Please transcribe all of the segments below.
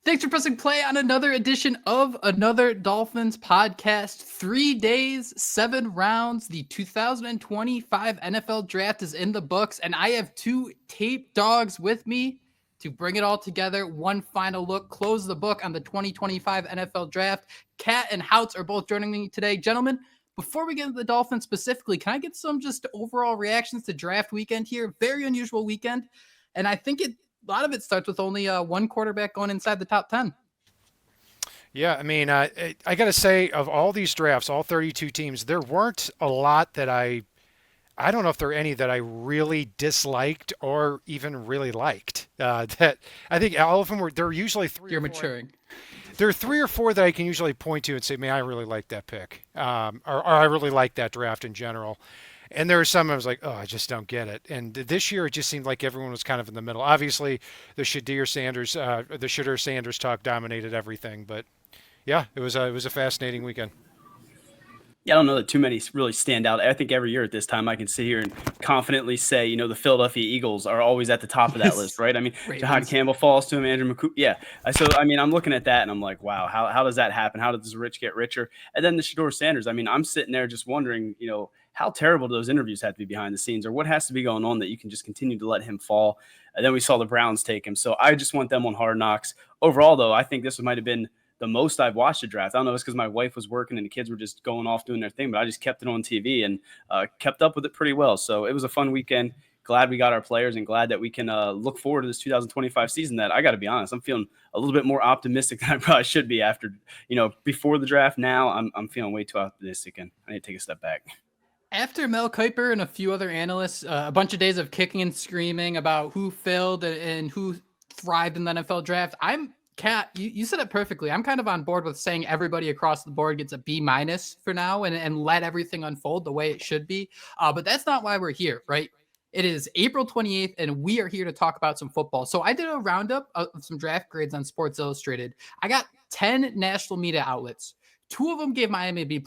Thanks for pressing play on another edition of Another Dolphins Podcast. 3 days, 7 rounds. The 2025 NFL Draft is in the books, and I have two tape dogs with me to bring it all together. One final look, close the book on the 2025 NFL Draft. Kat and Houtz are both joining me today. Gentlemen, before we get into the Dolphins specifically, can I get some just overall reactions to draft weekend here? Very unusual weekend, and I think a lot of it starts with only one quarterback going inside the top 10. Yeah, I mean, I got to say, of all these drafts, all 32 teams, there weren't a lot that I don't know if there are any that I really disliked or even really liked. That I think all of them were, there are usually three You're or four. maturing. There are three or four that I can usually point to and say, man, I really like that pick. Or I really like that draft in general. And there were some I was like, oh, I just don't get it. And this year, it just seemed like everyone was kind of in the middle. Obviously, the Shadir Sanders talk dominated everything. But yeah, it was a fascinating weekend. Yeah, I don't know that too many really stand out. I think every year at this time I can sit here and confidently say, the Philadelphia Eagles are always at the top of that list, right? I mean, Jahad Campbell falls to him, Andrew McCool. Yeah. So, I mean, I'm looking at that and I'm like, wow, how does that happen? How does rich get richer? And then the Shadir Sanders, I mean, I'm sitting there just wondering, how terrible do those interviews have to be behind the scenes, or what has to be going on that you can just continue to let him fall? And then we saw the Browns take him. So I just want them on Hard Knocks. Overall, though, I think this might have been the most I've watched a draft. I don't know if it's because my wife was working and the kids were just going off doing their thing, but I just kept it on TV and kept up with it pretty well. So it was a fun weekend. Glad we got our players and glad that we can look forward to this 2025 season that, I got to be honest, I'm feeling a little bit more optimistic than I probably should be after, before the draft. Now I'm feeling way too optimistic and I need to take a step back. After Mel Kiper and a few other analysts, a bunch of days of kicking and screaming about who failed and who thrived in the NFL draft, Kat, you said it perfectly. I'm kind of on board with saying everybody across the board gets a B- for now and let everything unfold the way it should be. But that's not why we're here, right? It is April 28th, and we are here to talk about some football. So I did a roundup of some draft grades on Sports Illustrated. I got 10 national media outlets. 2 of them gave Miami a B+.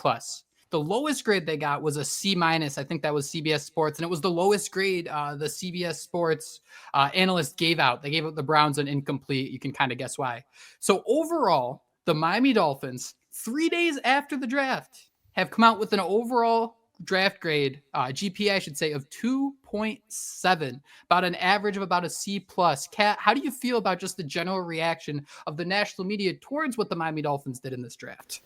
The lowest grade they got was a C-. I think that was CBS Sports, and it was the lowest grade the CBS Sports analyst gave out. They gave out the Browns an incomplete. You can kind of guess why. So overall, the Miami Dolphins, 3 days after the draft, have come out with an overall draft grade, GPA, I should say, of 2.7, about an average of about a C+. Kat, how do you feel about just the general reaction of the national media towards what the Miami Dolphins did in this draft?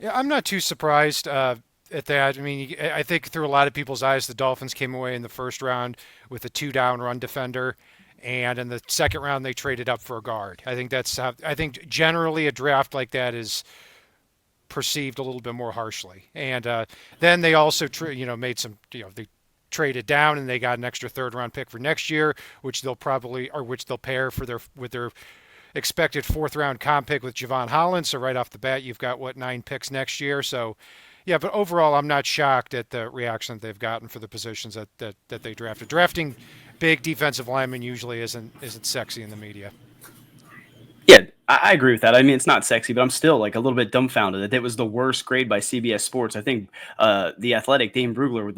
Yeah, I'm not too surprised at that. I mean, I think through a lot of people's eyes, the Dolphins came away in the first round with a 2-down run defender, and in the second round they traded up for a guard. I think generally a draft like that is perceived a little bit more harshly. And then they also made some they traded down and they got an extra 3rd-round pick for next year, which they'll pair with their expected 4th-round comp pick with Javon Holland. So right off the bat, you've got 9 picks next year. So yeah, but overall, I'm not shocked at the reaction that they've gotten for the positions that they drafted. Drafting big defensive linemen usually isn't sexy in the media. Yeah, I agree with that. I mean, it's not sexy, but I'm still like a little bit dumbfounded that it was the worst grade by CBS Sports. I think the Athletic, Dane Brugler, were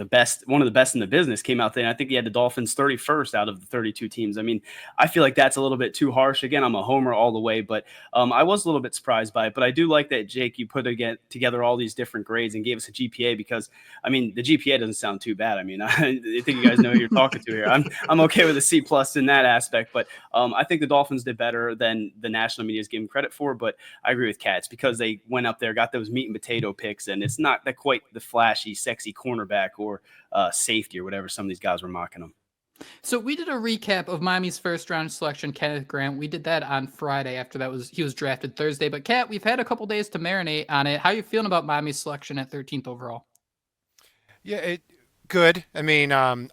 one of the best in the business, came out there, and I think he had the Dolphins 31st out of the 32 teams. I mean, I feel like that's a little bit too harsh. Again, I'm a homer all the way, but I was a little bit surprised by it. But I do like that, Jake, you put together all these different grades and gave us a GPA because, I mean, the GPA doesn't sound too bad. I mean, I think you guys know who you're talking to here. I'm okay with a C+ in that aspect, but I think the Dolphins did better than the national media is giving credit for. But I agree with Kat. It's because they went up there, got those meat and potato picks, and it's not that quite the flashy, sexy cornerback or safety or whatever some of these guys were mocking them. So we did a recap of Miami's 1st-round selection, Kenneth Grant. We did that on Friday after he was drafted Thursday. But Kat, we've had a couple days to marinate on it. How are you feeling about Miami's selection at 13th overall? Yeah, good. I mean, I'm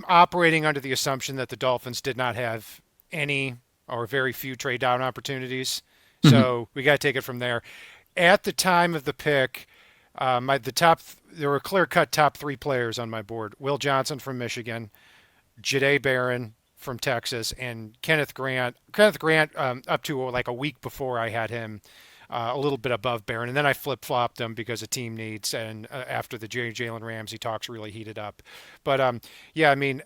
operating under the assumption that the Dolphins did not have any or very few trade down opportunities. So we got to take it from there. At the time of the pick, there were clear-cut top 3 players on my board. Will Johnson from Michigan, Jahdae Barron from Texas, and Kenneth Grant. Kenneth Grant up to like a week before I had him a little bit above Barron. And then I flip-flopped him because of team needs and after the Jalen Ramsey talks really heated up. But, yeah, I mean,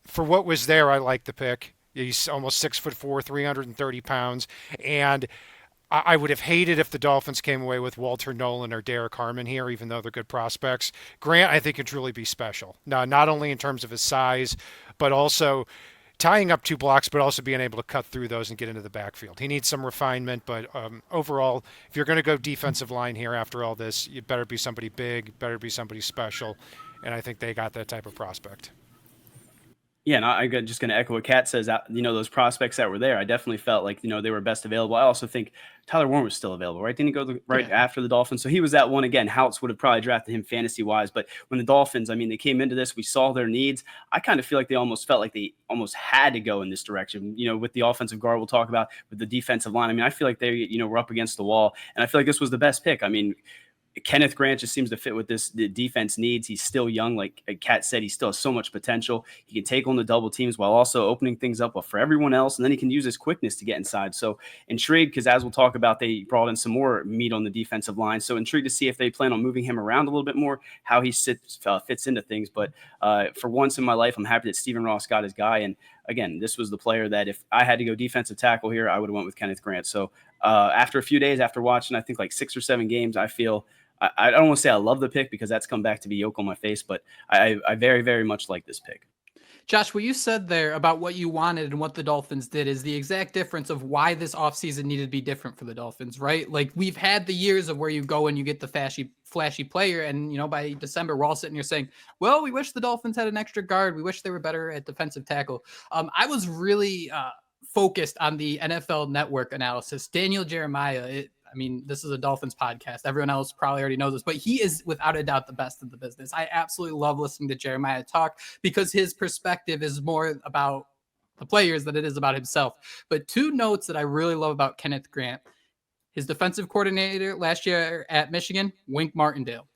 for what was there, I liked the pick. He's almost 6'4", 330 pounds. And I would have hated if the Dolphins came away with Walter Nolan or Derek Harmon here, even though they're good prospects. Grant, I think, can truly be special. Now, not only in terms of his size, but also tying up 2 blocks, but also being able to cut through those and get into the backfield. He needs some refinement, but overall, if you're going to go defensive line here after all this, you better be somebody big, better be somebody special, and I think they got that type of prospect. Yeah, and I'm just going to echo what Kat says. Those prospects that were there, I definitely felt like, they were best available. I also think Tyler Warren was still available, right? Didn't he go after the Dolphins? So he was that one again. Houtz would have probably drafted him fantasy-wise. But when the Dolphins, they came into this, we saw their needs. I kind of feel like they almost felt like they almost had to go in this direction, with the offensive guard we'll talk about, with the defensive line. I feel like they, were up against the wall. And I feel like this was the best pick. Kenneth Grant just seems to fit what the defense needs. He's still young. Like Kat said, he still has so much potential. He can take on the double teams while also opening things up for everyone else. And then he can use his quickness to get inside. So intrigued, because as we'll talk about, they brought in some more meat on the defensive line. So intrigued to see if they plan on moving him around a little bit more, how he fits into things. But for once in my life, I'm happy that Stephen Ross got his guy. And again, this was the player that if I had to go defensive tackle here, I would have went with Kenneth Grant. So after a few days, after watching, I think like 6 or 7 games, I feel I don't want to say I love the pick because that's come back to be yolk on my face, but I very, very much like this pick. Josh, what you said there about what you wanted and what the Dolphins did is the exact difference of why this offseason needed to be different for the Dolphins, right? Like we've had the years of where you go and you get the flashy player. And, by December, we're all sitting here saying, well, we wish the Dolphins had an extra guard. We wish they were better at defensive tackle. I was really focused on the NFL Network analysis. Daniel Jeremiah, this is a Dolphins podcast. Everyone else probably already knows this, but he is without a doubt the best in the business. I absolutely love listening to Jeremiah talk because his perspective is more about the players than it is about himself. But 2 notes that I really love about Kenneth Grant: his defensive coordinator last year at Michigan, Wink Martindale,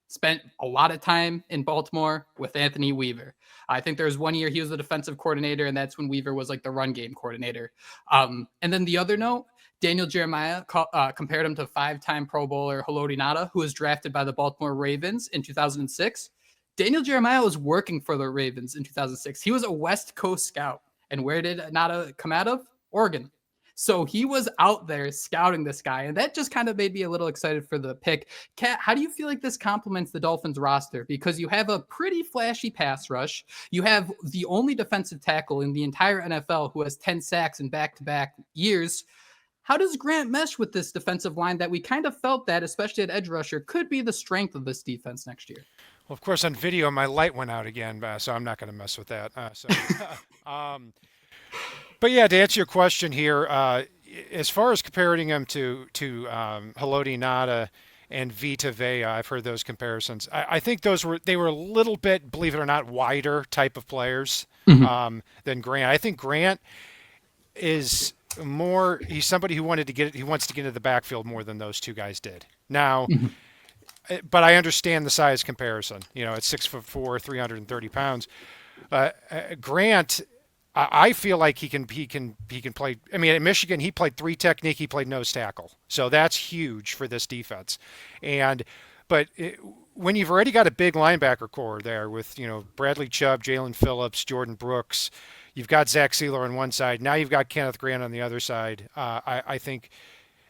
spent a lot of time in Baltimore with Anthony Weaver. I think there was 1 year he was the defensive coordinator, and that's when Weaver was like the run game coordinator. And then the other note, Daniel Jeremiah compared him to 5-time Pro Bowler Haloti Ngata, who was drafted by the Baltimore Ravens in 2006. Daniel Jeremiah was working for the Ravens in 2006. He was a West Coast scout. And where did Ngata come out of? Oregon. So he was out there scouting this guy, and that just kind of made me a little excited for the pick. Kat, how do you feel like this complements the Dolphins roster? Because you have a pretty flashy pass rush. You have the only defensive tackle in the entire NFL who has 10 sacks in back-to-back years. How does Grant mesh with this defensive line that we kind of felt that, especially at edge rusher, could be the strength of this defense next year? Well, of course, on video, my light went out again, so I'm not going to mess with that. But yeah, to answer your question here, as far as comparing him to Haloti Ngata and Vita Vea, I've heard those comparisons. I think they were a little bit, believe it or not, wider type of players than Grant. I think Grant is more. He's somebody who wants to get into the backfield more than those 2 guys did. Now, but I understand the size comparison. At 6'4", 330 pounds, Grant. I feel like he can play. At Michigan, he played 3 technique. He played nose tackle, so that's huge for this defense. But when you've already got a big linebacker core there with Bradley Chubb, Jalen Phillips, Jordan Brooks, you've got Zach Sealer on one side. Now you've got Kenneth Grant on the other side. I think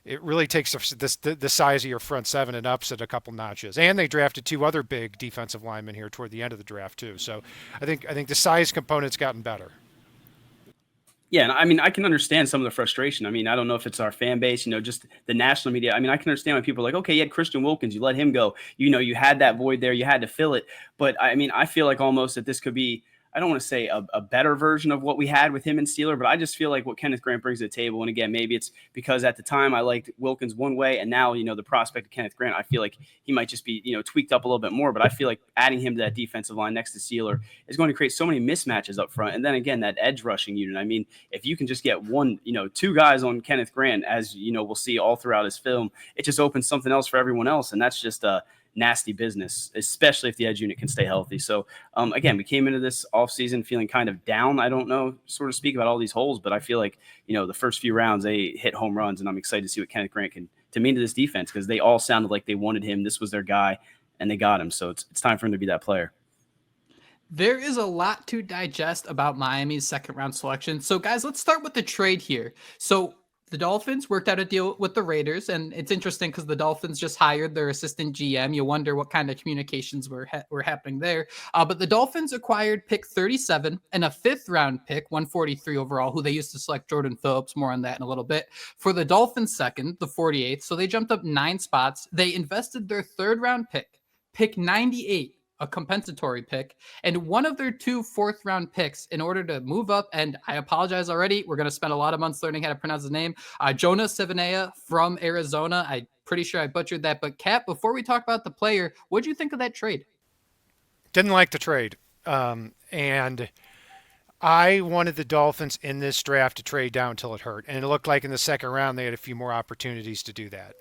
it really takes the size of your front 7 and ups it a couple notches. And they drafted 2 other big defensive linemen here toward the end of the draft too. So I think the size component's gotten better. Yeah, and I can understand some of the frustration. I don't know if it's our fan base, just the national media. I can understand when people are like, okay, you had Christian Wilkins, you let him go. You had that void there, you had to fill it. But I feel like almost that this could be, I don't want to say a better version of what we had with him and Steeler, but I just feel like what Kenneth Grant brings to the table. And again, maybe it's because at the time I liked Wilkins one way, and now, the prospect of Kenneth Grant, I feel like he might just be, tweaked up a little bit more. But I feel like adding him to that defensive line next to Steeler is going to create so many mismatches up front. And then again, that edge rushing unit. If you can just get 2 guys on Kenneth Grant, as we'll see all throughout his film, it just opens something else for everyone else. And that's just nasty business, especially if the edge unit can stay healthy. So again, we came into this offseason feeling kind of down, I don't know, sort of speak about all these holes, but I feel like, the first few rounds they hit home runs, and I'm excited to see what Kenneth Grant can to mean to this defense, because they all sounded like they wanted him. This was their guy, and they got him. So it's time for him to be that player. There is a lot to digest about Miami's second round selection. So, guys, let's start with the trade here. So, the Dolphins worked out a deal with the Raiders, and it's interesting because the Dolphins just hired their assistant GM. You wonder what kind of communications were happening there. But the Dolphins acquired pick 37 and a fifth round pick, 143 overall, who they used to select Jordan Phillips. More on that in a little bit. For the Dolphins' second, the 48th, so they jumped up 9 spots. They invested their third round pick 98. A compensatory pick, and one of their 2 fourth-round picks in order to move up. And I apologize already. We're going to spend a lot of months learning how to pronounce his name. Jonah Savonia from Arizona. I'm pretty sure I butchered that. But, Kat, before we talk about the player, what did you think of that trade? Didn't like the trade. And I wanted the Dolphins in this draft to trade down until it hurt. And it looked like in the second round they had a few more opportunities to do that.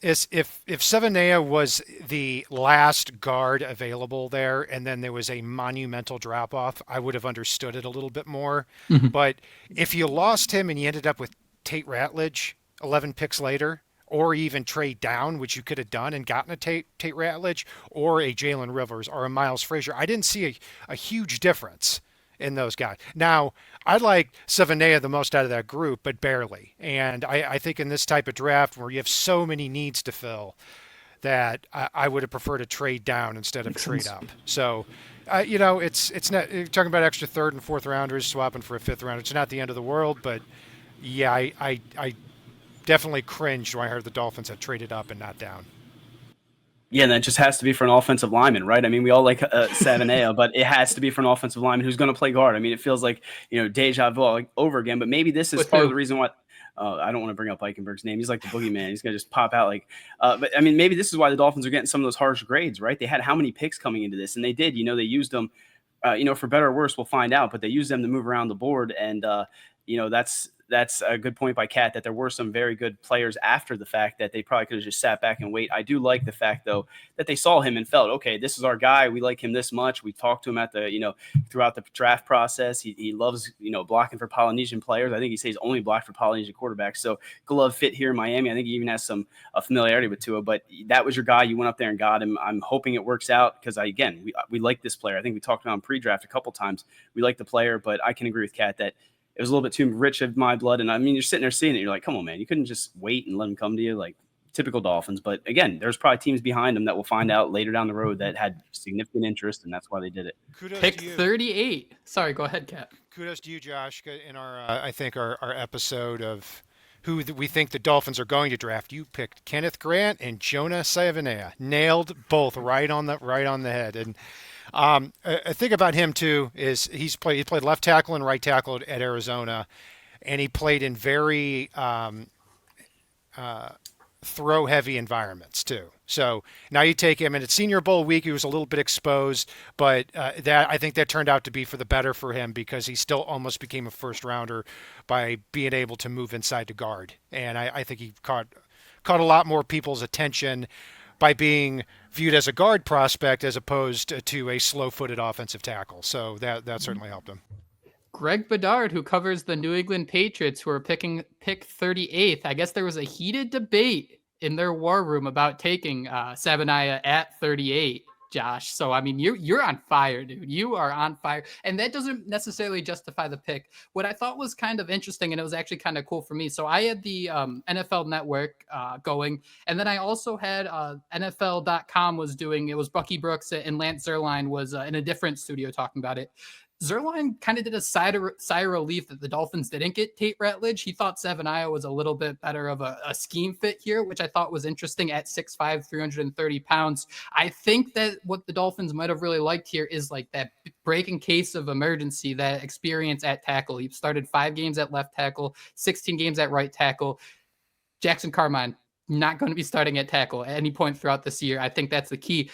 If Savonia was the last guard available there and then there was a monumental drop-off, I would have understood it a little bit more. Mm-hmm. But if you lost him and you ended up with Tate Ratledge 11 picks later, or even trade down, which you could have done and gotten a Tate Ratledge or a Jalen Rivers or a Miles Frazier, I didn't see a huge difference in those guys. Now, I like Savonia the most out of that group, but barely. And I think in this type of draft where you have so many needs to fill, that I would have preferred a trade down instead of trade up. So, it's not, you're talking about extra third and fourth rounders swapping for a fifth round. It's not the end of the world, but yeah, I definitely cringed when I heard the Dolphins had traded up and not down. Yeah, and that just has to be for an offensive lineman, right? I mean, we all like Savonia, but it has to be for an offensive lineman who's going to play guard. I mean, it feels like, deja vu all over again, but maybe this is part of the reason why I don't want to bring up Eichenberg's name. He's like the boogeyman. He's going to just pop out but I mean, maybe this is why the Dolphins are getting some of those harsh grades, right? They had how many picks coming into this, and they did, they used them, for better or worse, we'll find out, but they used them to move around the board. And, that's a good point by Kat, that there were some very good players after the fact that they probably could have just sat back and wait. I do like the fact, though, that they saw him and felt, okay, this is our guy. We like him this much. We talked to him at the, throughout the draft process. He loves, blocking for Polynesian players. I think he says only blocked for Polynesian quarterbacks. So glove fit here in Miami. I think he even has some familiarity with Tua, but that was your guy. You went up there and got him. I'm hoping it works out because, we like this player. I think we talked about him pre-draft a couple times. We like the player, but I can agree with Kat that it was a little bit too rich of my blood. And I mean, you're sitting there seeing it. You're like, come on, man. You couldn't just wait and let him come to you, like typical Dolphins. But again, there's probably teams behind them that we'll find out later down the road that had significant interest, and that's why they did it. Pick 38. Sorry, go ahead, Kat. Kudos to you, Josh. In our, I think our episode of who we think the Dolphins are going to draft, you picked Kenneth Grant and Jonah Savonia. Nailed both right on the head. And a thing about him too is he played left tackle and right tackle at Arizona, and he played in very throw heavy environments too. So now you take him, and at Senior Bowl week he was a little bit exposed, but I think that turned out to be for the better for him because he still almost became a first rounder by being able to move inside to guard, and I think he caught a lot more people's attention by being viewed as a guard prospect as opposed to a slow-footed offensive tackle. So that certainly helped him. Greg Bedard, who covers the New England Patriots, who are picking pick 38th. I guess there was a heated debate in their war room about taking Savonia at 38, Josh. So, I mean, you're on fire, dude. You are on fire. And that doesn't necessarily justify the pick. What I thought was kind of interesting, and it was actually kind of cool for me. So I had the NFL Network going, and then I also had NFL.com was doing, it was Bucky Brooks and Lance Zierlein was in a different studio talking about it. Zierlein kind of did a sigh of relief that the Dolphins didn't get Tate Ratledge. He thought Savonia was a little bit better of a scheme fit here, which I thought was interesting at 6'5", 330 pounds. I think that what the Dolphins might have really liked here is like that break in case of emergency, that experience at tackle. He started 5 games at left tackle, 16 games at right tackle. Jackson Carmine, not going to be starting at tackle at any point throughout this year. I think that's the key.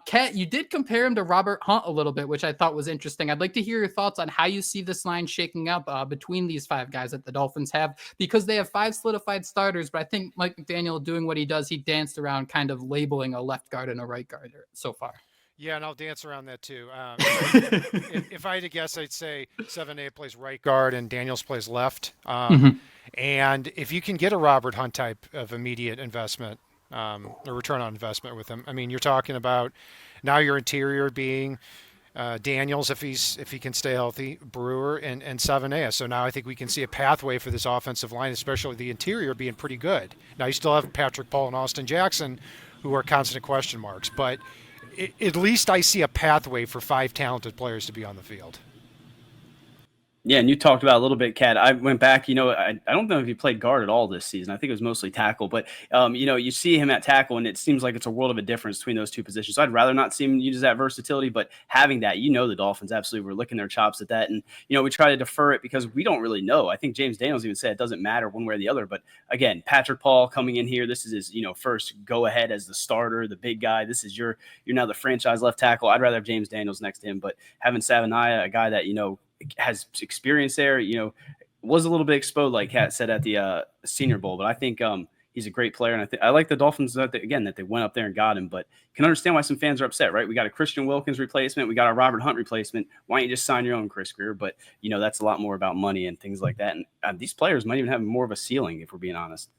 Kat, you did compare him to Robert Hunt a little bit, which I thought was interesting. I'd like to hear your thoughts on how you see this line shaking up between these 5 guys that the Dolphins have, because they have 5 solidified starters, but I think Mike McDaniel doing what he does, he danced around kind of labeling a left guard and a right guard so far. Yeah, and I'll dance around that too. If I had to guess, I'd say 7A plays right guard and Daniels plays left. And if you can get a Robert Hunt type of immediate investment, or return on investment with him, I mean, you're talking about now your interior being Daniels if he can stay healthy, Brewer and Savonia. So now I think we can see a pathway for this offensive line, especially the interior being pretty good. Now you still have Patrick Paul and Austin Jackson, who are constant question marks, but at least I see a pathway for 5 talented players to be on the field. Yeah, and you talked about a little bit, Kat. I went back, I don't know if he played guard at all this season. I think it was mostly tackle. But, you see him at tackle, and it seems like it's a world of a difference between those two positions. So I'd rather not see him use that versatility. But having that, the Dolphins absolutely were licking their chops at that. And, we try to defer it because we don't really know. I think James Daniels even said it doesn't matter one way or the other. But, again, Patrick Paul coming in here, this is his, first go-ahead as the starter, the big guy. This is you're now the franchise left tackle. I'd rather have James Daniels next to him. But having Savonia, a guy that, has experience there, was a little bit exposed, like Kat said at the Senior Bowl, but I think he's a great player, and I like the Dolphins that they went up there and got him. But can understand why some fans are upset, right? We got a Christian Wilkins replacement, we got a Robert Hunt replacement. Why don't you just sign your own Chris Grier? But that's a lot more about money and things like that. And these players might even have more of a ceiling, if we're being honest.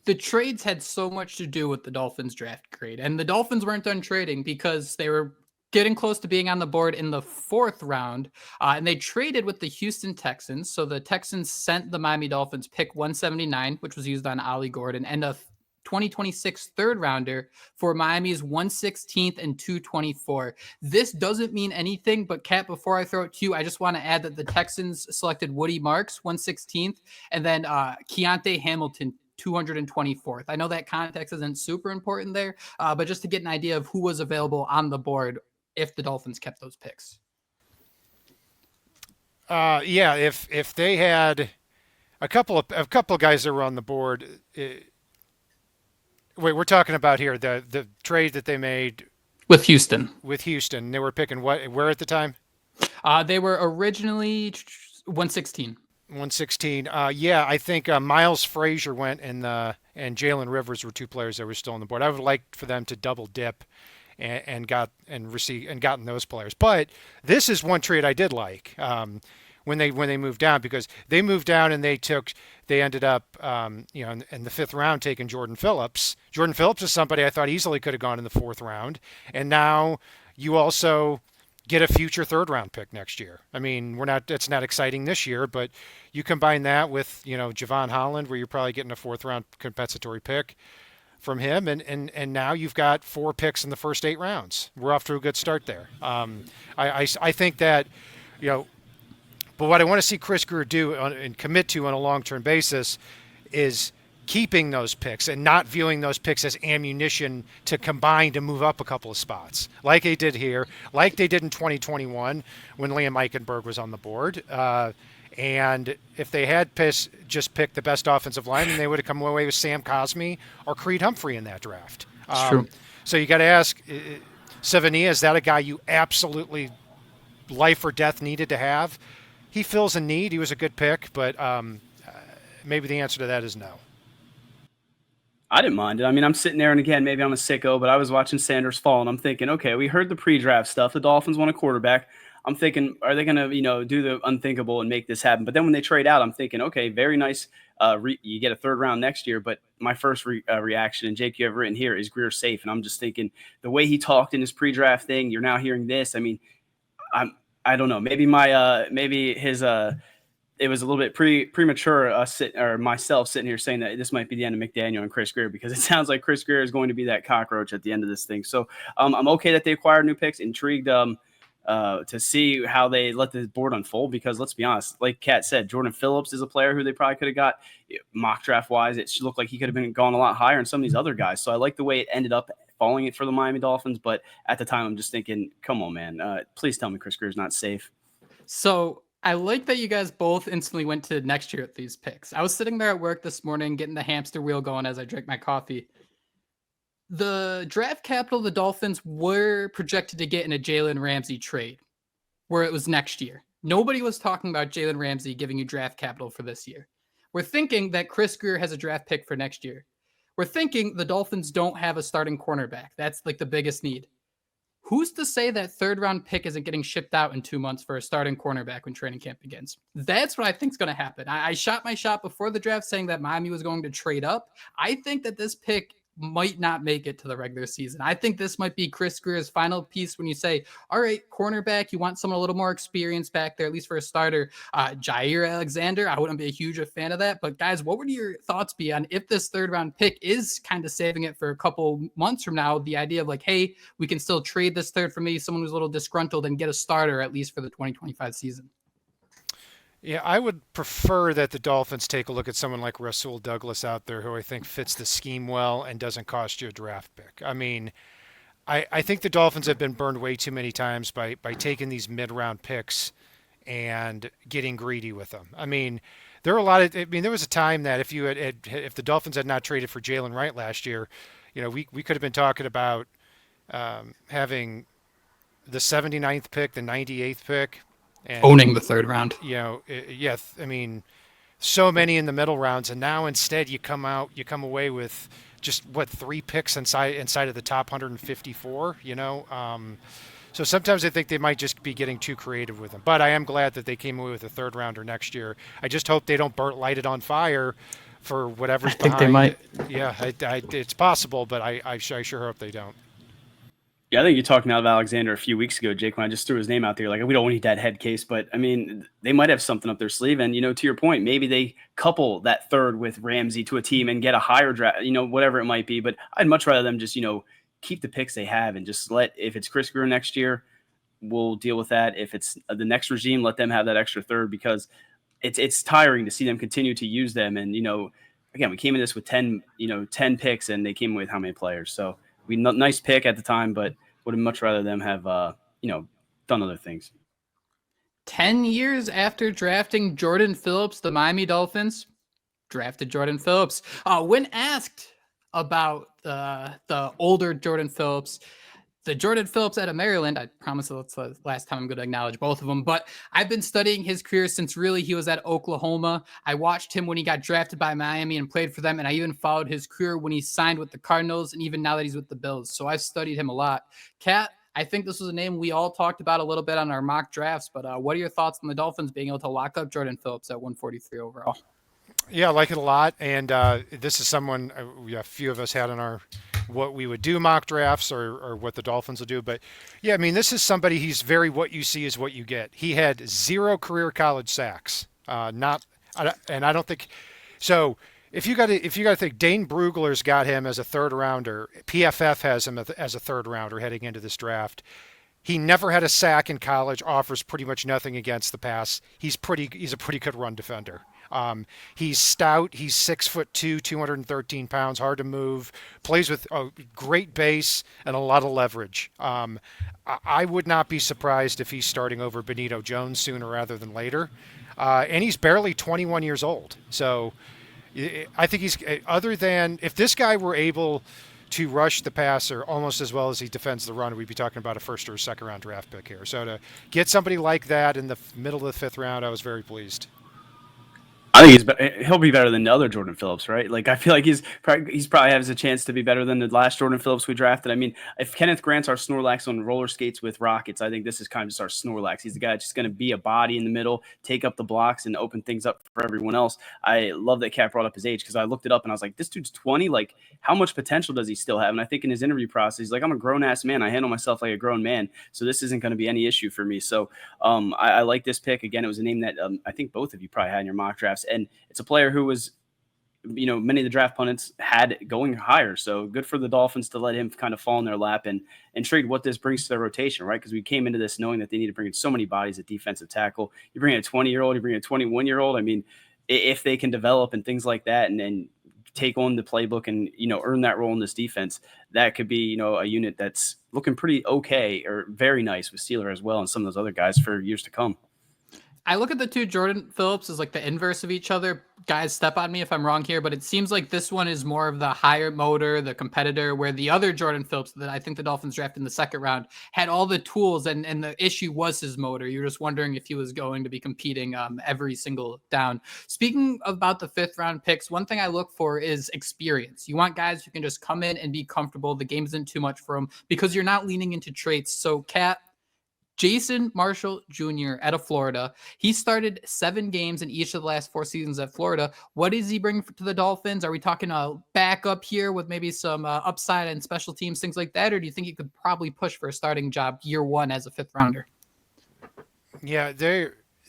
The trades had so much to do with the Dolphins draft grade, and the Dolphins weren't done trading because they were getting close to being on the board in the 4th round, and they traded with the Houston Texans. So the Texans sent the Miami Dolphins pick 179, which was used on Ollie Gordon, and a 2026 third rounder for Miami's 116th and 224. This doesn't mean anything, but Kat, before I throw it to you, I just want to add that the Texans selected Woody Marks, 116th, and then Keontae Hamilton, 224th. I know that context isn't super important there, but just to get an idea of who was available on the board if the Dolphins kept those picks. If they had a couple of guys that were on the board. Wait, we're talking about here the trade that they made with Houston. They were picking where at the time? They were originally 116. 116. I think Miles Frazier went and Jalen Rivers were 2 players that were still on the board. I would like for them to double dip and gotten those players. But this is one trade I did like when they moved down, because they moved down and they ended up in the 5th round taking Jordan Phillips. Jordan Phillips is somebody I thought easily could have gone in the 4th round, and now you also get a future 3rd round pick next year. I mean, it's not exciting this year, but you combine that with Javon Holland, where you're probably getting a 4th round compensatory pick from him, and now you've got 4 picks in the first 8 rounds. We're off to a good start there. I think that, but what I want to see Chris Grier do and commit to on a long-term basis is keeping those picks and not viewing those picks as ammunition to combine to move up a couple of spots, like they did here, like they did in 2021 when Liam Eichenberg was on the board. And if they had just picked the best offensive lineman, they would have come away with Sam Cosmi or Creed Humphrey in that draft. True. So you got to ask, Savonia, is that a guy you absolutely life or death needed to have? He fills a need. He was a good pick, but maybe the answer to that is no. I didn't mind it. I mean, I'm sitting there, and again, maybe I'm a sicko, but I was watching Sanders fall, and I'm thinking, okay, we heard the pre-draft stuff. The Dolphins want a quarterback. I'm thinking, are they going to, do the unthinkable and make this happen? But then when they trade out, I'm thinking, okay, very nice. You get a 3rd round next year. But my first reaction, and Jake, you have written here, is Grier safe. And I'm just thinking the way he talked in his pre-draft thing, you're now hearing this. I mean, I don't know. Maybe his it was a little bit premature myself sitting here saying that this might be the end of McDaniel and Chris Grier, because it sounds like Chris Grier is going to be that cockroach at the end of this thing. So I'm okay that they acquired new picks. Intrigued to see how they let the board unfold, because let's be honest, like Kat said, Jordan Phillips is a player who they probably could have got mock draft wise. It looked like he could have been gone a lot higher than some of these other guys. So I like the way it ended up falling it for the Miami Dolphins. But at the time, I'm just thinking, come on, man, please tell me Chris Grier is not safe. So I like that you guys both instantly went to next year at these picks. I was sitting there at work this morning, getting the hamster wheel going as I drank my coffee. The draft capital the Dolphins were projected to get in a Jalen Ramsey trade, where it was next year. Nobody was talking about Jalen Ramsey giving you draft capital for this year. We're thinking that Chris Grier has a draft pick for next year. We're thinking the Dolphins don't have a starting cornerback. That's like the biggest need. Who's to say that 3rd round pick isn't getting shipped out in 2 months for a starting cornerback when training camp begins? That's what I think is going to happen. I shot my shot before the draft saying that Miami was going to trade up. I think that this pick might not make it to the regular season. I think this might be Chris Grier's final piece when you say, all right, cornerback, you want someone a little more experienced back there, at least for a starter. Jair Alexander, I wouldn't be a huge fan of that. But guys, what would your thoughts be on if this third round pick is kind of saving it for a couple months from now? The idea of like, hey, we can still trade this third for maybe someone who's a little disgruntled and get a starter at least for the 2025 season. Yeah, I would prefer that the Dolphins take a look at someone like Rasul Douglas out there who I think fits the scheme well and doesn't cost you a draft pick. I mean, I think the Dolphins have been burned way too many times by taking these mid-round picks and getting greedy with them. I mean, there was a time that if the Dolphins had not traded for Jalen Wright last year, we could have been talking about having the 79th pick, the 98th pick, and owning the third round. I mean, so many in the middle rounds, and now instead you come away with just 3 picks inside of the top 154. So sometimes I think they might just be getting too creative with them. But I am glad that they came away with a third rounder next year. I just hope they don't light it on fire for whatever's behind. I think they might. Yeah, it's possible, but I sure hope they don't. Yeah, I think you talked now of Alexander a few weeks ago, Jake, when I just threw his name out there. Like, we don't need that head case, but I mean, they might have something up their sleeve. And, to your point, maybe they couple that third with Ramsey to a team and get a higher draft, whatever it might be. But I'd much rather them just, keep the picks they have and just if it's Chris Grier next year, we'll deal with that. If it's the next regime, let them have that extra third, because it's tiring to see them continue to use them. And, again, we came in this with 10 picks, and they came with how many players. So nice pick at the time, but would have much rather them have, done other things. 10 years after drafting Jordan Phillips, the Miami Dolphins drafted Jordan Phillips. When asked about the older Jordan Phillips, the Jordan Phillips out of Maryland, I promise that's the last time I'm going to acknowledge both of them, but I've been studying his career since really he was at Oklahoma. I watched him when he got drafted by Miami and played for them, and I even followed his career when he signed with the Cardinals, and even now that he's with the Bills. So I've studied him a lot. Kat, I think this was a name we all talked about a little bit on our mock drafts, but what are your thoughts on the Dolphins being able to lock up Jordan Phillips at 143 overall? Yeah, I like it a lot, and this is someone a few of us had in our what we would do mock drafts or what the Dolphins will do. But yeah, I mean, this is somebody, he's very what you see is what you get. He had 0 career college sacks. I don't think so. If you got to think, Dane Brugler's got him as a third rounder. PFF has him as a third rounder heading into this draft. He never had a sack in college, offers pretty much nothing against the pass. He's a pretty good run defender. He's stout. He's 6'2", 213 pounds, hard to move, plays with a great base and a lot of leverage. I would not be surprised if he's starting over Benito Jones sooner rather than later. And he's barely 21 years old. So I think other than if this guy were able to rush the passer almost as well as he defends the run, we'd be talking about a first or second round draft pick here. So to get somebody like that in the middle of the 5th round, I was very pleased. I think he'll be better than the other Jordan Phillips, right? Like, I feel like he's probably has a chance to be better than the last Jordan Phillips we drafted. I mean, if Kenneth Grant's our Snorlax on roller skates with Rockets, I think this is kind of just our Snorlax. He's the guy that's just going to be a body in the middle, take up the blocks, and open things up for everyone else. I love that Cat brought up his age, because I looked it up and I was like, this dude's 20. Like, how much potential does he still have? And I think in his interview process, he's like, I'm a grown-ass man. I handle myself like a grown man, so this isn't going to be any issue for me. So I like this pick. Again, it was a name that I think both of you probably had in your mock drafts, and it's a player who was, many of the draft pundits had going higher. So good for the Dolphins to let him kind of fall in their lap and trade what this brings to their rotation, right? Because we came into this knowing that they need to bring in so many bodies at defensive tackle. You bring in a 20-year-old, you bring in a 21-year-old. I mean, if they can develop and things like that and take on the playbook and, earn that role in this defense, that could be, a unit that's looking pretty okay or very nice with Steeler as well and some of those other guys for years to come. I look at the two Jordan Phillips as like the inverse of each other. Guys, step on me if I'm wrong here, but it seems like this one is more of the higher motor, the competitor, where the other Jordan Phillips that I think the Dolphins drafted in the 2nd round had all the tools, and the issue was his motor. You're just wondering if he was going to be competing every single down. Speaking about the 5th round picks, one thing I look for is experience. You want guys who can just come in and be comfortable. The game isn't too much for them because you're not leaning into traits. So, Kat, Jason Marshall Jr. out of Florida. He started 7 games in each of the last 4 seasons at Florida. What does he bring to the Dolphins? Are we talking a backup here with maybe some upside and special teams, things like that? Or do you think he could probably push for a starting job year 1 as a 5th rounder? Yeah,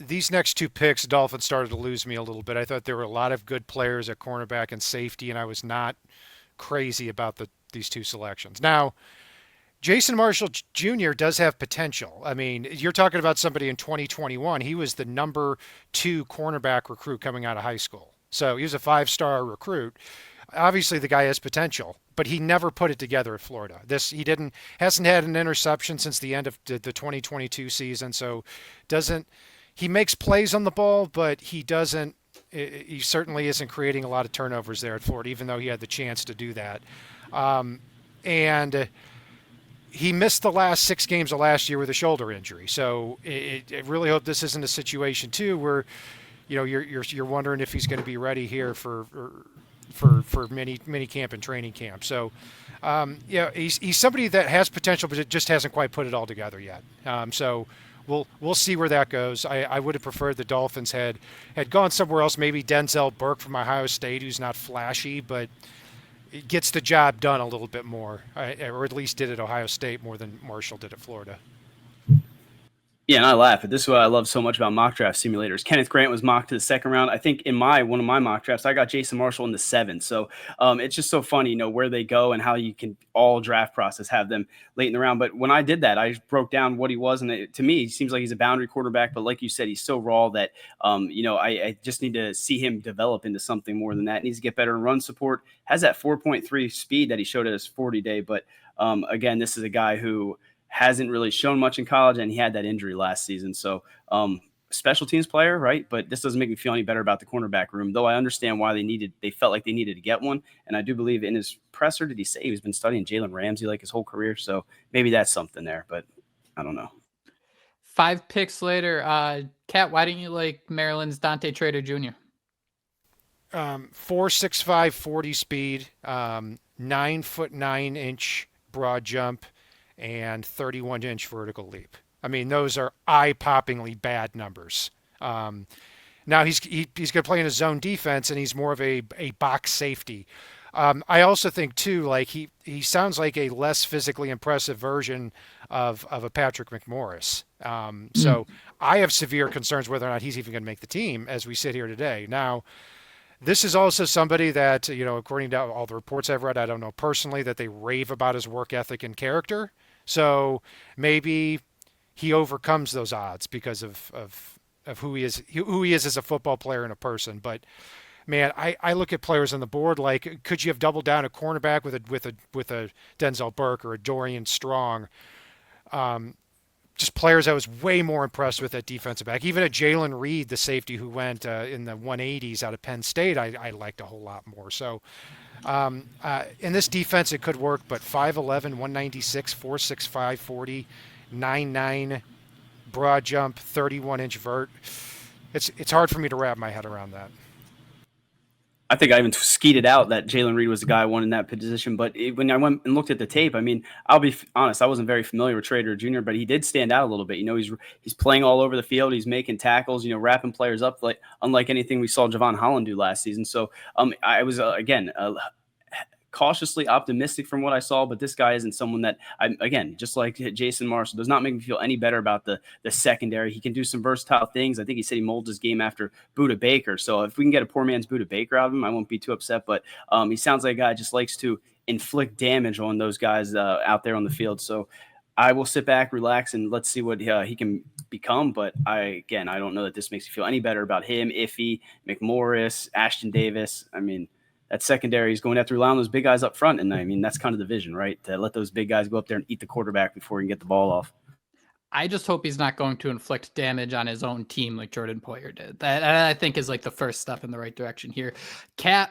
these next 2 picks, Dolphins started to lose me a little bit. I thought there were a lot of good players at cornerback and safety, and I was not crazy about these 2 selections. Now, Jason Marshall Jr. does have potential. I mean, you're talking about somebody in 2021. He was the number 2 cornerback recruit coming out of high school. So he was a 5-star recruit. Obviously, the guy has potential, but he never put it together at Florida. Hasn't had an interception since the end of the 2022 season. So he makes plays on the ball, but he certainly isn't creating a lot of turnovers there at Florida, even though he had the chance to do that. And he missed the last 6 games of last year with a shoulder injury. So I really hope this isn't a situation too where, you're wondering if he's going to be ready here for mini camp and training camp. So, he's somebody that has potential, but it just hasn't quite put it all together yet. So we'll see where that goes. I would have preferred the Dolphins had gone somewhere else, maybe Denzel Burke from Ohio State, who's not flashy, but it gets the job done a little bit more, or at least did at Ohio State more than Marshall did at Florida. Yeah, and I laugh, but this is what I love so much about mock draft simulators. Kenneth Grant was mocked to the 2nd round. I think in one of my mock drafts, I got Jason Marshall in the 7th. So it's just so funny, where they go and how you can all draft process have them late in the round. But when I did that, I broke down what he was, and to me, he seems like he's a boundary quarterback. But like you said, he's so raw that I just need to see him develop into something more than that. Needs to get better in run support. Has that 4.3 speed that he showed at his 40-day. But again, this is a guy who hasn't really shown much in college, and he had that injury last season. So special teams player, right? But this doesn't make me feel any better about the cornerback room, though I understand why they felt like they needed to get one. And I do believe in his presser, did he say he's been studying Jalen Ramsey like his whole career? So maybe that's something there, but I don't know. 5 picks later, Kat, why didn't you like Maryland's Dante Trader Jr.? 4.65 40 speed, 9'9" broad jump, and 31-inch vertical leap. I mean, those are eye-poppingly bad numbers. Now he's going to play in a zone defense, and he's more of a box safety. I also think too, like he sounds like a less physically impressive version of a Patrick McMorris. So I have severe concerns whether or not he's even going to make the team as we sit here today. Now, this is also somebody that, according to all the reports I've read, I don't know personally, that they rave about his work ethic and character. So maybe he overcomes those odds because of who he is as a football player and a person. But man, I look at players on the board like, could you have doubled down a cornerback with a Denzel Burke or a Dorian Strong? Just players I was way more impressed with at defensive back. Even a Jalen Reed, the safety who went in the 180s out of Penn State, I liked a whole lot more. So in this defense, it could work, but 5'11", 196, 4'6", 40, 9'9", broad jump, 31-inch vert. It's hard for me to wrap my head around that. I think I even skeeted out that Jalen Reed was the guy I wanted in that position. But when I went and looked at the tape, I mean, I'll be honest, I wasn't very familiar with Trader Jr., but he did stand out a little bit. He's playing all over the field. He's making tackles, wrapping players up unlike anything we saw Javon Holland do last season. So I was, cautiously optimistic from what I saw, but this guy isn't someone that just like Jason Marshall, does not make me feel any better about the secondary. He can do some versatile things. I think he said he molds his game after Budda Baker. So if we can get a poor man's Budda Baker out of him, I won't be too upset, but he sounds like a guy who just likes to inflict damage on those guys out there on the field. So I will sit back, relax, and let's see what he can become. But I don't know that this makes me feel any better about him, Iffy, McMorris, Ashton Davis. I mean, that secondary is going to have to rely on those big guys up front. And I mean, that's kind of the vision, right? To let those big guys go up there and eat the quarterback before he can get the ball off. I just hope he's not going to inflict damage on his own team like Jordan Poyer did. That I think is like the first step in the right direction here. Cat,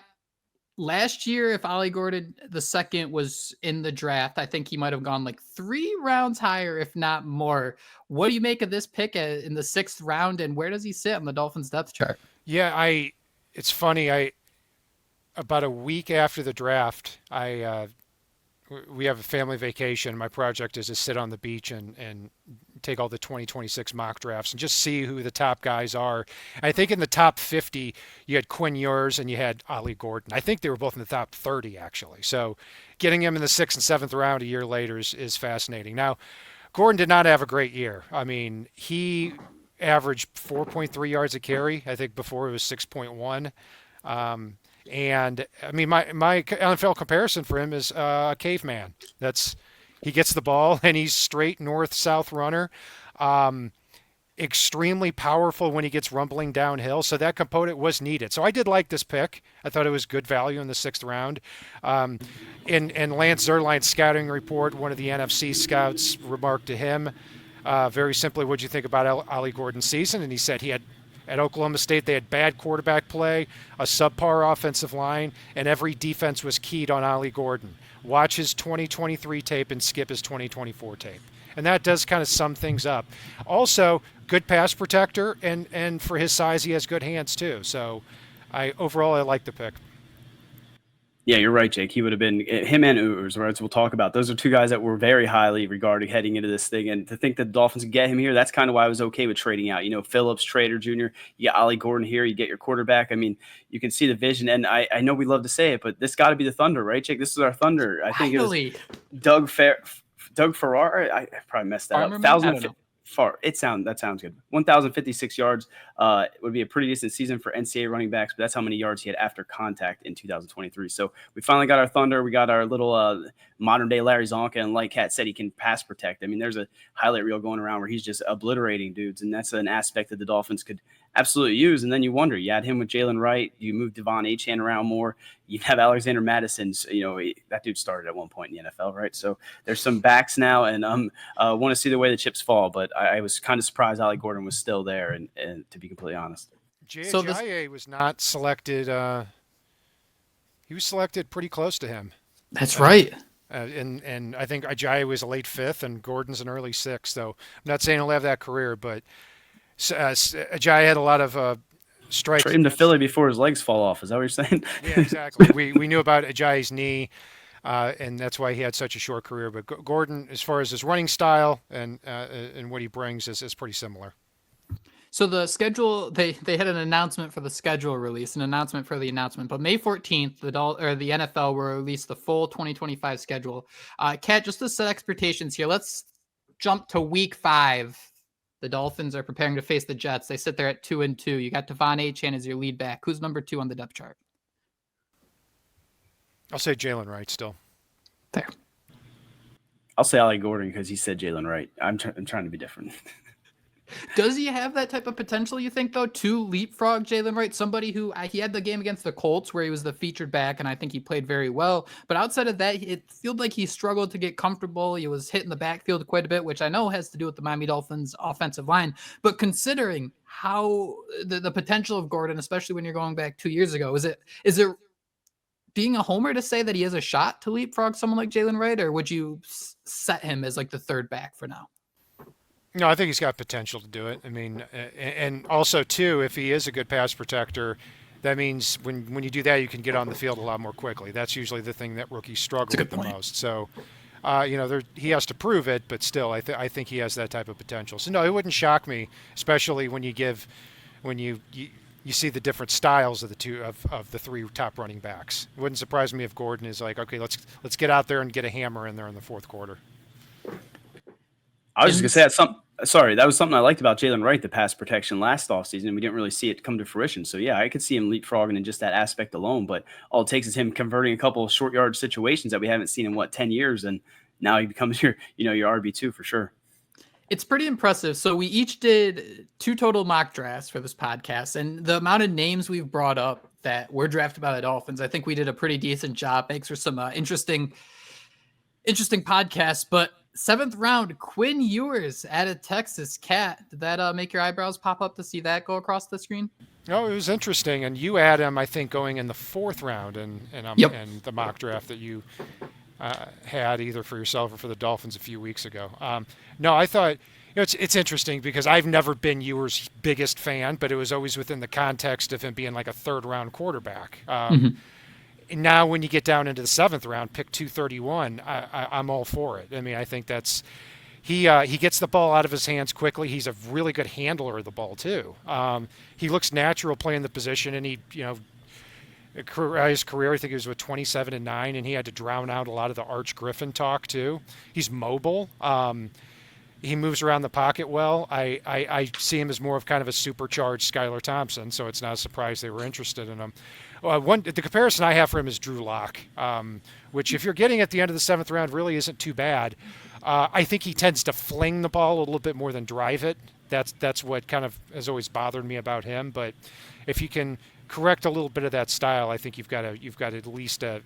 last year, if Ollie Gordon II was in the draft, I think he might have gone like 3 rounds higher, if not more. What do you make of this pick in the 6th round, and where does he sit on the Dolphins depth chart? Yeah, it's funny. About a week after the draft, we have a family vacation. My project is to sit on the beach and take all the 2026 mock drafts and just see who the top guys are. I think in the top 50, you had Quinn Ewers and you had Ollie Gordon. I think they were both in the top 30, actually. So getting him in the 6th and 7th round a year later is fascinating. Now, Gordon did not have a great year. I mean, he averaged 4.3 yards a carry. I think before it was 6.1. And I mean, my NFL comparison for him is a caveman. He gets the ball and he's straight north-south runner. Extremely powerful when he gets rumbling downhill. So that component was needed. So I did like this pick. I thought it was good value in the 6th round. In Lance Zierlein's scouting report, one of the NFC scouts remarked to him, very simply, what'd you think about Ollie Gordon's season? And he said at Oklahoma State, they had bad quarterback play, a subpar offensive line, and every defense was keyed on Ollie Gordon. Watch his 2023 tape and skip his 2024 tape. And that does kind of sum things up. Also, good pass protector, and for his size, he has good hands too. So overall, I like the pick. Yeah, you're right, Jake. He would have been him and Ewers, right? So we'll talk about. Those are two guys that were very highly regarded heading into this thing. And to think that the Dolphins could get him here, that's kind of why I was okay with trading out. Phillips, Trader Jr., you got Ollie Gordon here, you get your quarterback. I mean, you can see the vision. And I know we love to say it, but this got to be the Thunder, right, Jake? This is our Thunder. I think Finally. It was Doug Farrar. I probably messed that up. That sounds good. 1,056 yards would be a pretty decent season for NCAA running backs, but that's how many yards he had after contact in 2023. So we finally got our Thunder. We got our little modern-day Larry Zonka, and like Kat said, he can pass protect. I mean, there's a highlight reel going around where he's just obliterating dudes, and that's an aspect that the Dolphins could absolutely use. And then you wonder, you add him with Jalen Wright, you move Devon Achane around more, you have Alexander Madison. That dude started at one point in the NFL, right? So there's some backs now, and want to see the way the chips fall. But I was kind of surprised Ollie Gordon was still there, and to be completely honest. Ajayi was not selected. He was selected pretty close to him. That's right. And I think Ajayi was a late 5th, and Gordon's an early 6th. So I'm not saying he'll have that career, but Ajayi had a lot of strikes. Trade him to Philly before his legs fall off. Is that what you're saying? Yeah, exactly. we knew about Ajayi's knee, and that's why he had such a short career. But Gordon, as far as his running style and what he brings, is pretty similar. So the schedule, they had an announcement for the schedule release, an announcement for the announcement. But May 14th, the NFL will release the full 2025 schedule. Kat, just to set expectations here, let's jump to week 5. The Dolphins are preparing to face the Jets. They sit there at 2-2. You got Devon Achane as your lead back. Who's number 2 on the depth chart? I'll say Jalen Wright still. There. I'll say Ollie Gordon because he said Jalen Wright. I'm trying to be different. Does he have that type of potential, you think, though, to leapfrog Jalen Wright? Somebody who he had the game against the Colts where he was the featured back, and I think he played very well. But outside of that, it feels like he struggled to get comfortable. He was hitting the backfield quite a bit, which I know has to do with the Miami Dolphins offensive line. But considering how the potential of Gordon, especially when you're going back 2 years ago, is it being a homer to say that he has a shot to leapfrog someone like Jalen Wright, or would you set him as like the third back for now? No, I think he's got potential to do it. I mean, and also, too, if he is a good pass protector, that means when you do that, you can get on the field a lot more quickly. That's usually the thing that rookies struggle with the most. So, he has to prove it, but still, I think he has that type of potential. So, no, it wouldn't shock me, especially when you see the different styles of the 3 top running backs. It wouldn't surprise me if Gordon is like, okay, let's get out there and get a hammer in there in the 4th quarter. I was just going to say that was something I liked about Jalen Wright, the pass protection last offseason, and we didn't really see it come to fruition. So, yeah, I could see him leapfrogging in just that aspect alone, but all it takes is him converting a couple of short yard situations that we haven't seen in, 10 years, and now he becomes your RB2 for sure. It's pretty impressive. So we each did 2 total mock drafts for this podcast, and the amount of names we've brought up that were drafted by the Dolphins, I think we did a pretty decent job. Makes for some interesting podcasts, but 7th round, Quinn Ewers out of Texas. Kat, did that make your eyebrows pop up to see that go across the screen? No, it was interesting. And you had him, I think, going in the 4th round and the mock draft that you had either for yourself or for the Dolphins a few weeks ago. No, I thought it's interesting because I've never been Ewers' biggest fan, but it was always within the context of him being like a 3rd round quarterback. And now when you get down into the 7th round, pick 231, I'm all for it. I mean, I think He gets the ball out of his hands quickly. He's a really good handler of the ball too. He looks natural playing the position, and he, his career, I think he was with 27-9, and he had to drown out a lot of the Arch Griffin talk too. He's mobile. He moves around the pocket well. I see him as more of kind of a supercharged Skylar Thompson, so it's not a surprise they were interested in him. The comparison I have for him is Drew Lock, which if you're getting at the end of the 7th round really isn't too bad. I think he tends to fling the ball a little bit more than drive it. That's what kind of has always bothered me about him. But if you can correct a little bit of that style, I think you've got at least a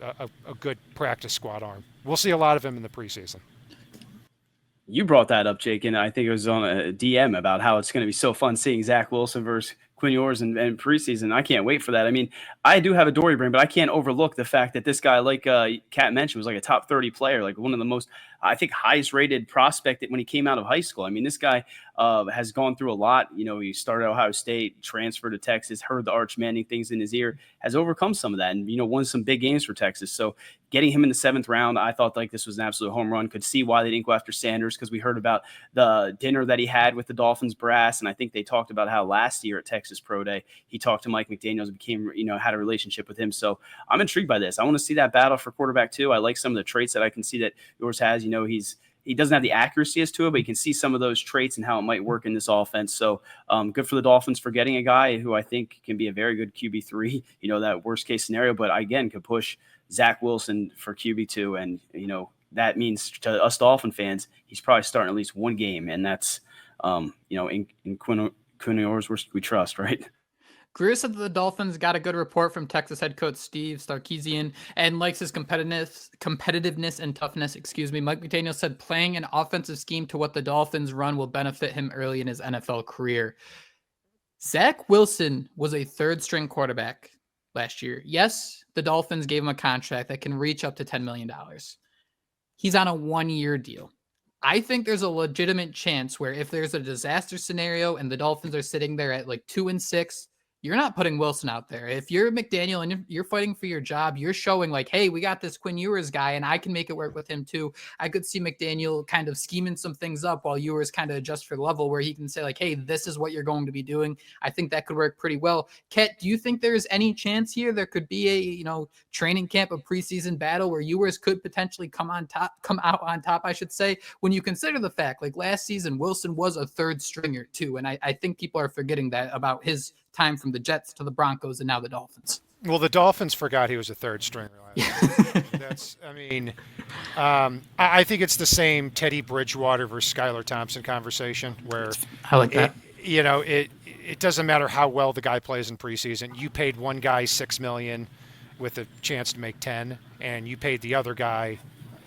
good practice squad arm. We'll see a lot of him in the preseason. You brought that up, Jake, and I think it was on a DM about how it's going to be so fun seeing Zach Wilson versus Quinn Ewers in preseason. I can't wait for that. I mean, I do have a Dory brain, but I can't overlook the fact that this guy, like Kat mentioned, was like a top 30 player, like one of the most, I think, highest rated prospect when he came out of high school. I mean, this guy has gone through a lot. He started at Ohio State, transferred to Texas, heard the Arch Manning things in his ear, has overcome some of that, and won some big games for Texas. So getting him in the 7th round, I thought like this was an absolute home run. Could see why they didn't go after Sanders, because we heard about the dinner that he had with the Dolphins brass, and I think they talked about how last year at Texas Pro Day he talked to Mike McDaniels and became had a relationship with him. So I'm intrigued by this. I want to see that battle for quarterback too. I like some of the traits that I can see that yours has. He doesn't have the accuracy as to it, but you can see some of those traits and how it might work in this offense. So good for the Dolphins for getting a guy who I think can be a very good QB3, that worst case scenario, but again, could push Zach Wilson for QB2. And, that means to us Dolphin fans, he's probably starting at least one game. And that's, in Quinn Ewers we trust, right? Grier said that the Dolphins got a good report from Texas head coach Steve Sarkisian and likes his competitiveness and toughness. Mike McDaniel said playing an offensive scheme to what the Dolphins run will benefit him early in his NFL career. Zach Wilson was a 3rd-string quarterback last year. Yes, the Dolphins gave him a contract that can reach up to $10 million. He's on a 1-year deal. I think there's a legitimate chance where if there's a disaster scenario and the Dolphins are sitting there at like 2-6, you're not putting Wilson out there. If you're McDaniel and you're fighting for your job, you're showing like, hey, we got this Quinn Ewers guy and I can make it work with him too. I could see McDaniel kind of scheming some things up while Ewers kind of adjust for the level where he can say like, hey, this is what you're going to be doing. I think that could work pretty well. Ket, do you think there's any chance here there could be a, training camp, a preseason battle where Ewers could potentially come out on top, I should say, when you consider the fact like last season, Wilson was a 3rd stringer too. And I think people are forgetting that about his time from the Jets to the Broncos and now the Dolphins. Well, the Dolphins forgot he was a 3rd stringer last year. I think it's the same Teddy Bridgewater versus Skylar Thompson conversation where I like that. It doesn't matter how well the guy plays in preseason. You paid one guy $6 million with a chance to make 10, and you paid the other guy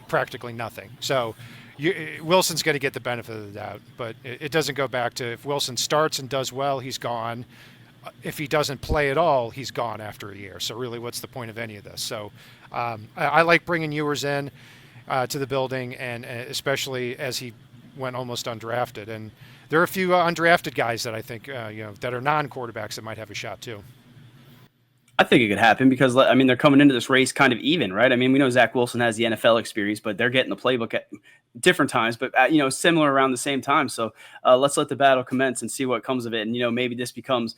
practically nothing. So Wilson's going to get the benefit of the doubt, but it doesn't go back to if Wilson starts and does well, he's gone. If he doesn't play at all, he's gone after a year. So really, what's the point of any of this? So I like bringing Ewers in to the building, and especially as he went almost undrafted. And there are a few undrafted guys that I think, that are non-quarterbacks that might have a shot too. I think it could happen because, they're coming into this race kind of even, right? We know Zach Wilson has the NFL experience, but they're getting the playbook at different times, but, similar around the same time. So let's let the battle commence and see what comes of it. And, maybe this becomes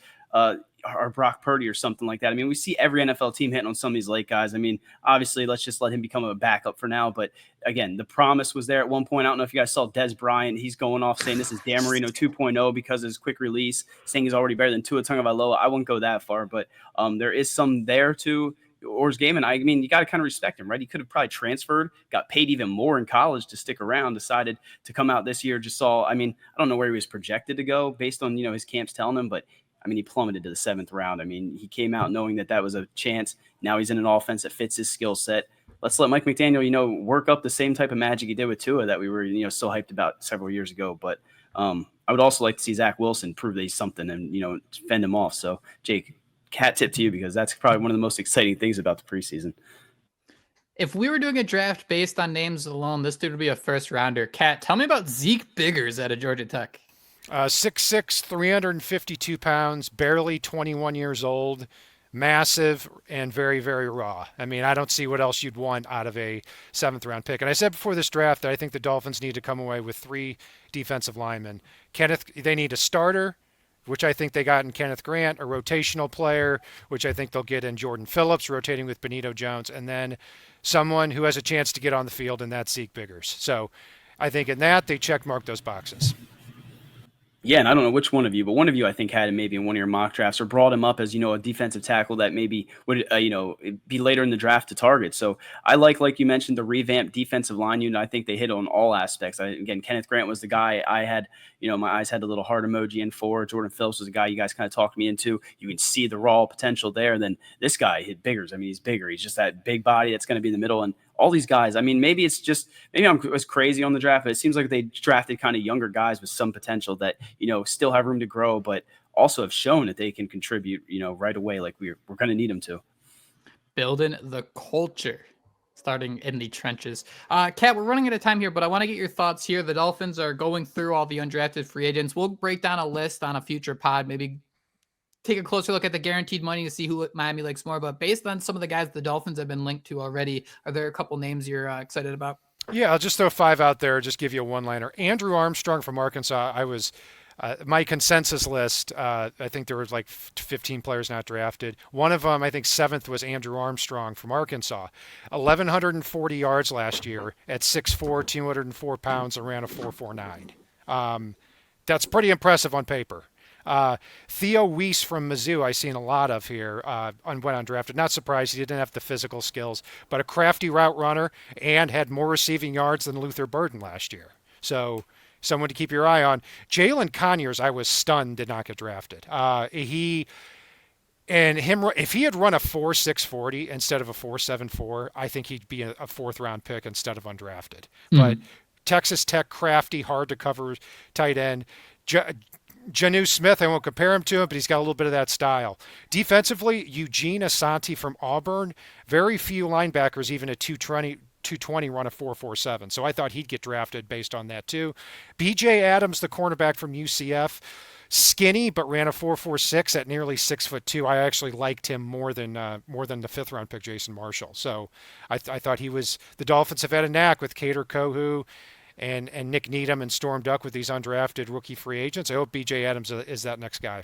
our Brock Purdy or something like that. We see every NFL team hitting on some of these late guys. Obviously, let's just let him become a backup for now. But again, the promise was there at one point. I don't know if you guys saw Des Bryant. He's going off saying this is Dan Marino 2.0 because of his quick release, saying he's already better than Tua Tagovailoa. I wouldn't go that far, but there is some there to Orr's game. And you got to kind of respect him, right? He could have probably transferred, got paid even more in college to stick around, decided to come out this year. Just saw, I don't know where he was projected to go based on, his camps telling him, but he plummeted to the 7th round. He came out knowing that was a chance. Now he's in an offense that fits his skill set. Let's let Mike McDaniel, work up the same type of magic he did with Tua that we were, so hyped about several years ago. But I would also like to see Zach Wilson prove that he's something and, fend him off. So, Jake, hat tip to you because that's probably one of the most exciting things about the preseason. If we were doing a draft based on names alone, this dude would be a 1st rounder. Kat, tell me about Zeke Biggers out of Georgia Tech. 6'6", 352 pounds, barely 21 years old. massive, and very, very raw. I mean, I don't see what else you'd want out of a 7th-round pick. And I said before this draft that I think the Dolphins need to come away with 3 defensive linemen. They need a starter, which I think they got in Kenneth Grant, a rotational player, which I think they'll get in Jordan Phillips, rotating with Benito Jones, and then someone who has a chance to get on the field, and that's Zeke Biggers. So I think in that, they check mark those boxes. Yeah, and I don't know which one of you, but one of you I think had him maybe in one of your mock drafts or brought him up as, a defensive tackle that maybe would, be later in the draft to target. So I like you mentioned, the revamped defensive line unit. I think they hit on all aspects. Again, Kenneth Grant was the guy I had, my eyes had a little heart emoji in for. Jordan Phillips was a guy you guys kind of talked me into. You can see the raw potential there. And then this guy hit Biggers. I mean, he's bigger. He's just that big body that's going to be in the middle. And all these guys, I mean, maybe I was crazy on the draft, but it seems like they drafted kind of younger guys with some potential that, still have room to grow, but also have shown that they can contribute, right away. Like we're going to need them to. Building the culture, starting in the trenches. Kat, we're running out of time here, but I want to get your thoughts here. The Dolphins are going through all the undrafted free agents. We'll break down a list on a future pod, maybe take a closer look at the guaranteed money to see who Miami likes more. But based on some of the guys the Dolphins have been linked to already, are there a couple names you're excited about? Yeah, I'll just throw 5 out there, just give you a one-liner. Andrew Armstrong from Arkansas. My consensus list, I think there was like 15 players not drafted. One of them, I think 7th, was Andrew Armstrong from Arkansas. 1,140 yards last year at 6'4", 204 pounds, and ran a 4.49. That's pretty impressive on paper. Theo Weiss from Mizzou, I've seen a lot of here, went undrafted. Not surprised, he didn't have the physical skills, but a crafty route runner and had more receiving yards than Luther Burden last year. So someone to keep your eye on. Jalen Conyers, I was stunned, did not get drafted. If he had run a 4.640 instead of a 4.74, I think he'd be a 4th-round pick instead of undrafted. Mm-hmm. But Texas Tech, crafty, hard to cover tight end. Janu Smith, I won't compare him to him, but he's got a little bit of that style. Defensively, Eugene Asante from Auburn. Very few linebackers, even at 220, run a 4.47. So I thought he'd get drafted based on that too. B.J. Adams, the cornerback from UCF. Skinny, but ran a 4.46 at nearly 6'2". I actually liked him more than the 5th-round pick, Jason Marshall. So I thought he was. The Dolphins have had a knack with Kader Kohu and Nick Needham and Storm Duck with these undrafted rookie free agents. I hope B.J. Adams is that next guy.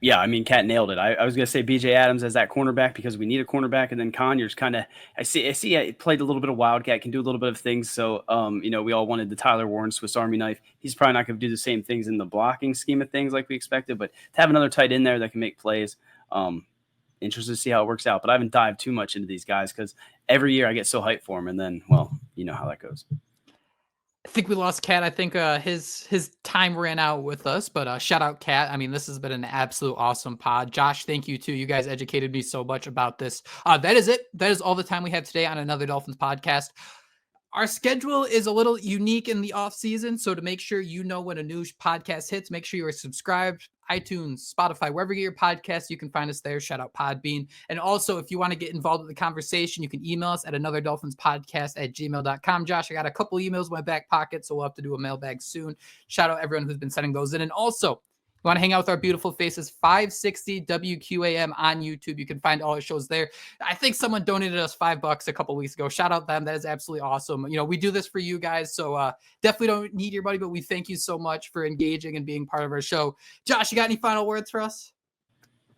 Yeah, I mean, Kat nailed it. I was going to say B.J. Adams as that cornerback because we need a cornerback, and then Conyers kind of I see he played a little bit of wildcat, can do a little bit of things. So, we all wanted the Tyler Warren Swiss Army knife. He's probably not going to do the same things in the blocking scheme of things like we expected, but to have another tight end there that can make plays, interested to see how it works out. But I haven't dived too much into these guys because every year I get so hyped for them, and then, well, you know how that goes. I think we lost Kat. I think his time ran out with us, but shout out Kat. I mean, this has been an absolute awesome pod. Josh, thank you too. You guys educated me so much about this. That is it. That is all the time we have today on Another Dolphins podcast. Our schedule is a little unique in the off season. So to make sure you know when a new podcast hits, make sure you are subscribed, iTunes, Spotify, wherever you get your podcasts, you can find us there. Shout out Podbean. And also, if you want to get involved with the conversation, you can email us at AnotherDolphinsPodcast@gmail.com. Josh, I got a couple emails in my back pocket, so we'll have to do a mailbag soon. Shout out everyone who's been sending those in. And also, you want to hang out with our beautiful faces, 560 WQAM on YouTube. You can find all our shows there. I think someone donated us $5 a couple weeks ago. Shout out them. That is absolutely awesome. We do this for you guys, so definitely don't need your money, but we thank you so much for engaging and being part of our show. Josh, you got any final words for us?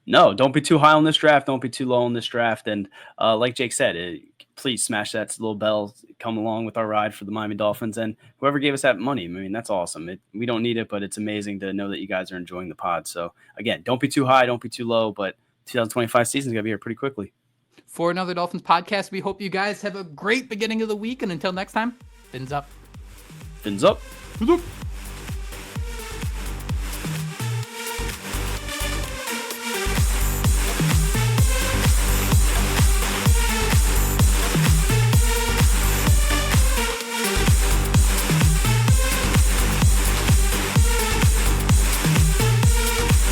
No, don't be too high on this draft. Don't be too low on this draft. And like Jake said, please smash that little bell, come along with our ride for the Miami Dolphins. And whoever gave us that money, I mean, that's awesome. We don't need it, but it's amazing to know that you guys are enjoying the pod. So, again, don't be too high, don't be too low, but 2025 season is going to be here pretty quickly. For Another Dolphins podcast, we hope you guys have a great beginning of the week. And until next time, fins up. Fins up. Fins up.